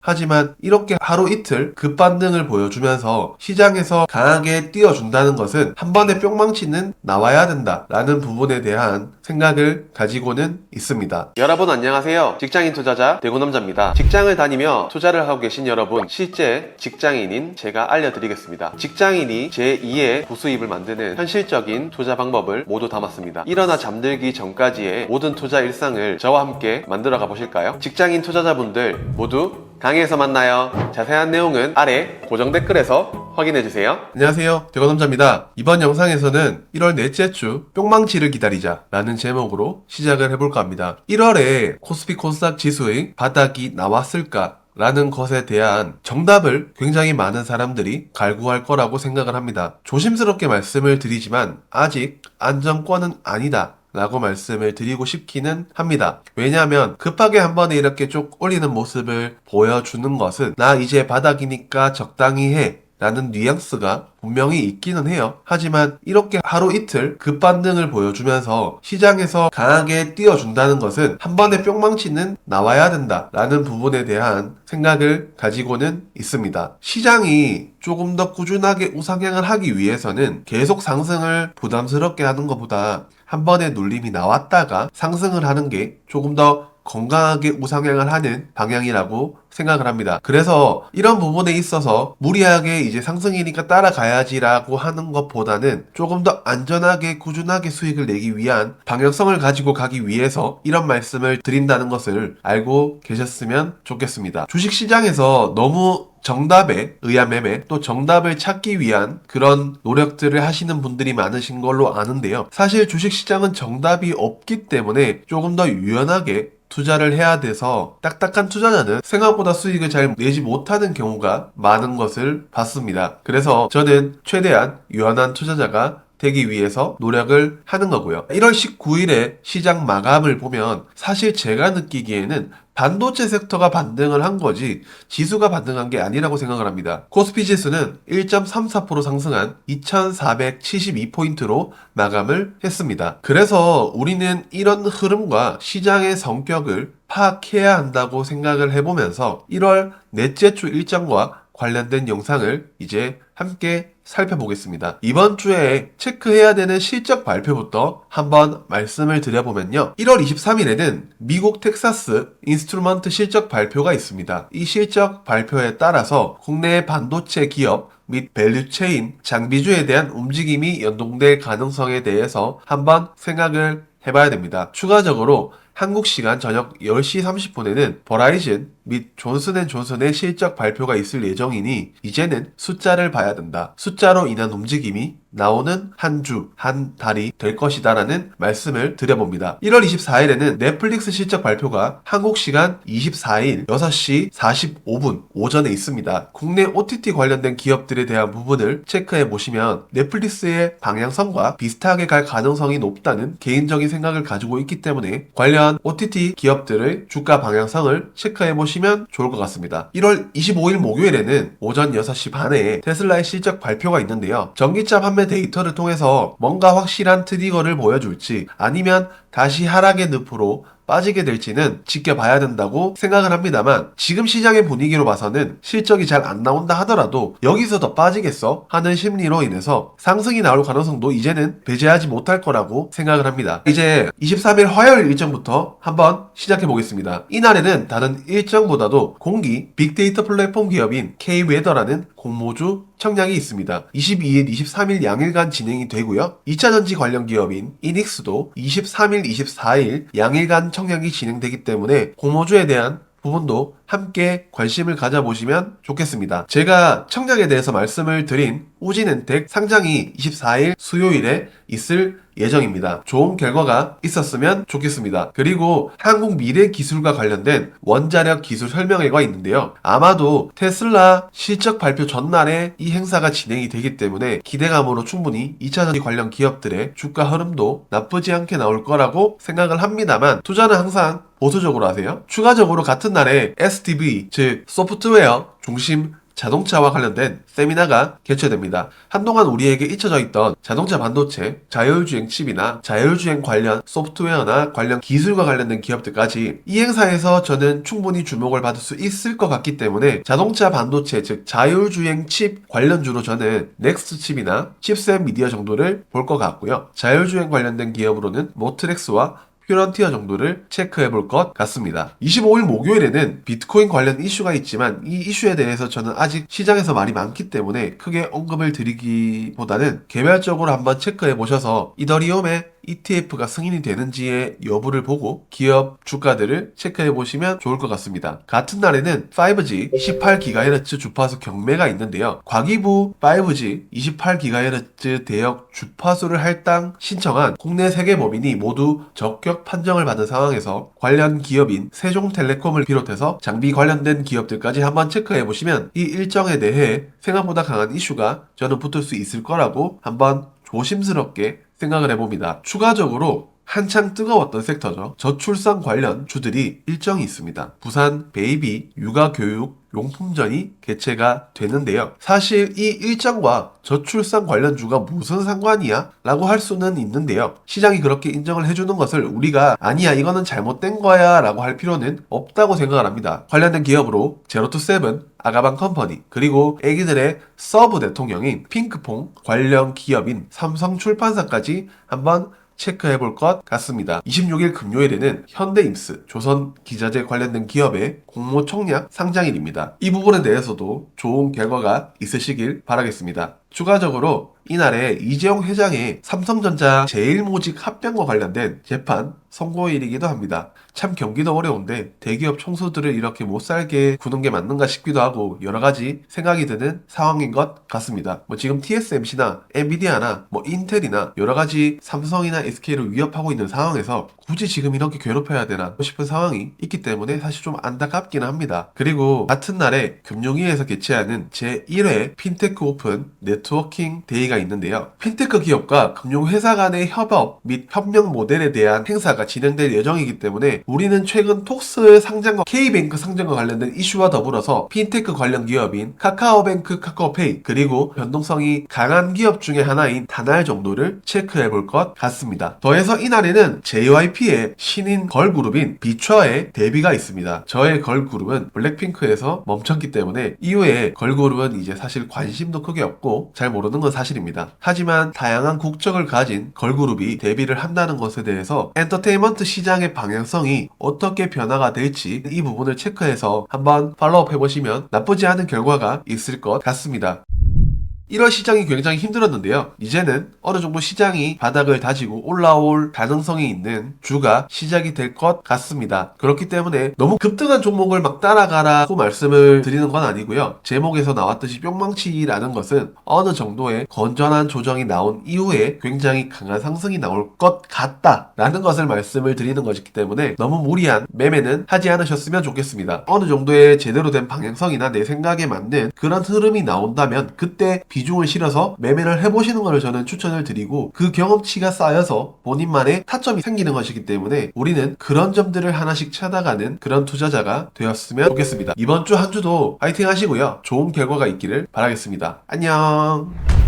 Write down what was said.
하지만 이렇게 하루 이틀 급반등을 보여주면서 시장에서 강하게 띄워준다는 것은 한 번에 뿅망치는 나와야 된다라는 부분에 대한 생각을 가지고는 있습니다. 여러분 안녕하세요. 직장인 투자자 대구남자입니다. 직장을 다니며 투자를 하고 계신 여러분, 실제 직장인인 제가 알려드리겠습니다. 직장인이 제2의 부수입을 만드는 현실적인 투자 방법을 모두 담았습니다. 일어나 잠들기 전까지의 모든 투자 일상을 저와 함께 만들어 가보실까요? 직장인 투자자분들 모두 강의에서 만나요. 자세한 내용은 아래 고정 댓글에서 확인해주세요. 안녕하세요. 대건남자입니다. 이번 영상에서는 1월 넷째 주 뿅망치를 기다리자 라는 제목으로 시작을 해볼까 합니다. 1월에 코스피 코스닥 지수의 바닥이 나왔을까? 라는 것에 대한 정답을 굉장히 많은 사람들이 갈구할 거라고 생각을 합니다. 조심스럽게 말씀을 드리지만 아직 안정권은 아니다 라고 말씀을 드리고 싶기는 합니다. 왜냐하면 급하게 한 번에 이렇게 쭉 올리는 모습을 보여주는 것은 나 이제 바닥이니까 적당히 해 라는 뉘앙스가 분명히 있기는 해요. 하지만 이렇게 하루 이틀 급반등을 보여주면서 시장에서 강하게 띄워준다는 것은 한 번에 뿅망치는 나와야 된다 라는 부분에 대한 생각을 가지고는 있습니다. 시장이 조금 더 꾸준하게 우상향을 하기 위해서는 계속 상승을 부담스럽게 하는 것보다 한 번에 눌림이 나왔다가 상승을 하는 게 조금 더 건강하게 우상향을 하는 방향이라고 생각을 합니다. 그래서 이런 부분에 있어서 무리하게 이제 상승이니까 따라가야지라고 하는 것보다는 조금 더 안전하게 꾸준하게 수익을 내기 위한 방향성을 가지고 가기 위해서 이런 말씀을 드린다는 것을 알고 계셨으면 좋겠습니다. 주식시장에서 너무 정답에 의한 매매, 또 정답을 찾기 위한 그런 노력들을 하시는 분들이 많으신 걸로 아는데요. 사실 주식시장은 정답이 없기 때문에 조금 더 유연하게 투자를 해야 돼서 딱딱한 투자자는 생각보다 수익을 잘 내지 못하는 경우가 많은 것을 봤습니다. 그래서 저는 최대한 유연한 투자자가 되기 위해서 노력을 하는 거고요. 1월 19일에 시장 마감을 보면 사실 제가 느끼기에는 반도체 섹터가 반등을 한 거지 지수가 반등한 게 아니라고 생각을 합니다. 코스피 지수는 1.34% 상승한 2472포인트로 마감을 했습니다. 그래서 우리는 이런 흐름과 시장의 성격을 파악해야 한다고 생각을 해보면서 1월 넷째 주 일정과 관련된 영상을 이제 함께 살펴보겠습니다. 이번 주에 체크해야 되는 실적 발표부터 한번 말씀을 드려보면요. 1월 23일에는 미국 텍사스 인스트루먼트 실적 발표가 있습니다. 이 실적 발표에 따라서 국내 반도체 기업 및 밸류체인 장비주에 대한 움직임이 연동될 가능성에 대해서 한번 생각을 해봐야 됩니다. 추가적으로 한국 시간 저녁 10시 30분에는 버라이즌 및 존슨앤존슨의 실적 발표가 있을 예정이니 이제는 숫자를 봐야 된다. 숫자로 인한 움직임이 나오는 한 주, 한 달이 될 것이다 라는 말씀을 드려봅니다. 1월 24일에는 넷플릭스 실적 발표가 한국 시간 24일 6시 45분 오전에 있습니다. 국내 OTT 관련된 기업들에 대한 부분을 체크해 보시면 넷플릭스의 방향성과 비슷하게 갈 가능성이 높다는 개인적인 생각을 가지고 있기 때문에 관련 OTT 기업들의 주가 방향성을 체크해 보시면 좋을 것 같습니다. 1월 25일 목요일에는 오전 6시 반에 테슬라의 실적 발표가 있는데요. 전기차 판매 데이터를 통해서 뭔가 확실한 트리거를 보여줄지 아니면 다시 하락의 늪으로 빠지게 될지는 지켜봐야 된다고 생각을 합니다만 지금 시장의 분위기로 봐서는 실적이 잘 안 나온다 하더라도 여기서 더 빠지겠어 하는 심리로 인해서 상승이 나올 가능성도 이제는 배제하지 못할 거라고 생각을 합니다. 이제 23일 화요일 일정부터 한번 시작해 보겠습니다. 이날에는 다른 일정보다도 공기 빅데이터 플랫폼 기업인 K웨더라는 공모주 청약이 있습니다. 22일, 23일 양일간 진행이 되고요. 2차전지 관련 기업인 이닉스도 23일, 24일 양일간 청약이 진행되기 때문에 공모주에 대한 부분도 함께 관심을 가져보시면 좋겠습니다. 제가 청약에 대해서 말씀을 드린 우진엔텍 상장이 24일 수요일에 있을 예정입니다. 좋은 결과가 있었으면 좋겠습니다. 그리고 한국미래기술과 관련된 원자력 기술 설명회가 있는데요. 아마도 테슬라 실적 발표 전날에 이 행사가 진행이 되기 때문에 기대감으로 충분히 2차전지 관련 기업들의 주가 흐름도 나쁘지 않게 나올 거라고 생각을 합니다만 투자는 항상 보수적으로 하세요. 추가적으로 같은 날에 SDV 즉 소프트웨어 중심 자동차와 관련된 세미나가 개최됩니다. 한동안 우리에게 잊혀져 있던 자동차 반도체, 자율주행 칩이나 자율주행 관련 소프트웨어나 관련 기술과 관련된 기업들까지 이 행사에서 저는 충분히 주목을 받을 수 있을 것 같기 때문에 자동차 반도체, 즉 자율주행 칩 관련주로 저는 넥스트 칩이나 칩셋 미디어 정도를 볼 것 같고요. 자율주행 관련된 기업으로는 모트렉스와 퓨런티어 정도를 체크해 볼 것 같습니다. 25일 목요일에는 비트코인 관련 이슈가 있지만 이 이슈에 대해서 저는 아직 시장에서 말이 많기 때문에 크게 언급을 드리기보다는 개별적으로 한번 체크해 보셔서 이더리움의 ETF가 승인이 되는지의 여부를 보고 기업 주가들을 체크해 보시면 좋을 것 같습니다. 같은 날에는 5G 28GHz 주파수 경매가 있는데요. 과기부 5G 28GHz 대역 주파수를 할당 신청한 국내 3개 법인이 모두 적격 판정을 받은 상황에서 관련 기업인 세종텔레콤을 비롯해서 장비 관련된 기업들까지 한번 체크해 보시면 이 일정에 대해 생각보다 강한 이슈가 저는 붙을 수 있을 거라고 한번 조심스럽게 생각을 해봅니다. 추가적으로 한창 뜨거웠던 섹터죠. 저출산 관련 주들이 일정이 있습니다. 부산 베이비 육아교육 용품전이 개최가 되는데요. 사실 이 일정과 저출산 관련주가 무슨 상관이야? 라고 할 수는 있는데요. 시장이 그렇게 인정을 해주는 것을 우리가 아니야 이거는 잘못된 거야 라고 할 필요는 없다고 생각을 합니다. 관련된 기업으로 제로투세븐, 아가방 컴퍼니, 그리고 애기들의 서브 대통령인 핑크퐁 관련 기업인 삼성출판사까지 한번 체크해 볼 것 같습니다. 26일 금요일에는 현대임스, 조선기자재 관련된 기업의 공모총약 상장일입니다. 이 부분에 대해서도 좋은 결과가 있으시길 바라겠습니다. 추가적으로 이날에 이재용 회장의 삼성전자 제일모직 합병과 관련된 재판 선고일이기도 합니다. 참 경기도 어려운데 대기업 총수들을 이렇게 못살게 구는 게 맞는가 싶기도 하고 여러가지 생각이 드는 상황인 것 같습니다. 지금 TSMC나 엔비디아나 인텔이나 여러가지 삼성이나 SK를 위협하고 있는 상황에서 굳이 지금 이렇게 괴롭혀야 되나 싶은 상황이 있기 때문에 사실 좀 안타깝기는 합니다. 그리고 같은 날에 금융위에서 개최하는 제1회 핀테크 오픈 네트워킹 데이가 있는데요. 핀테크 기업과 금융회사 간의 협업 및 협력 모델에 대한 행사가 진행될 예정이기 때문에 우리는 최근 톡스 상장과 K뱅크 상장과 관련된 이슈와 더불어서 핀테크 관련 기업인 카카오뱅크, 카카오페이 그리고 변동성이 강한 기업 중에 하나인 다날 정도를 체크해 볼 것 같습니다. 더해서 이날에는 JYP의 신인 걸그룹인 비춰의 데뷔가 있습니다. 저의 걸그룹은 블랙핑크에서 멈췄기 때문에 이후에 걸그룹은 이제 사실 관심도 크게 없고 잘 모르는 건 사실입니다. 하지만 다양한 국적을 가진 걸그룹이 데뷔를 한다는 것에 대해서 엔터테인먼트 시장의 방향성이 어떻게 변화가 될지 이 부분을 체크해서 한번 팔로우업 해보시면 나쁘지 않은 결과가 있을 것 같습니다. 1월 시장이 굉장히 힘들었는데요. 이제는 어느 정도 시장이 바닥을 다지고 올라올 가능성이 있는 주가 시작이 될 것 같습니다. 그렇기 때문에 너무 급등한 종목을 막 따라가라고 말씀을 드리는 건 아니고요. 제목에서 나왔듯이 뿅망치라는 것은 어느 정도의 건전한 조정이 나온 이후에 굉장히 강한 상승이 나올 것 같다라는 것을 말씀을 드리는 것이기 때문에 너무 무리한 매매는 하지 않으셨으면 좋겠습니다. 어느 정도의 제대로 된 방향성이나 내 생각에 맞는 그런 흐름이 나온다면 그때 비중을 실어서 매매를 해보시는 것을 저는 추천을 드리고 그 경험치가 쌓여서 본인만의 타점이 생기는 것이기 때문에 우리는 그런 점들을 하나씩 찾아가는 그런 투자자가 되었으면 좋겠습니다. 이번 주 한 주도 파이팅 하시고요. 좋은 결과가 있기를 바라겠습니다. 안녕.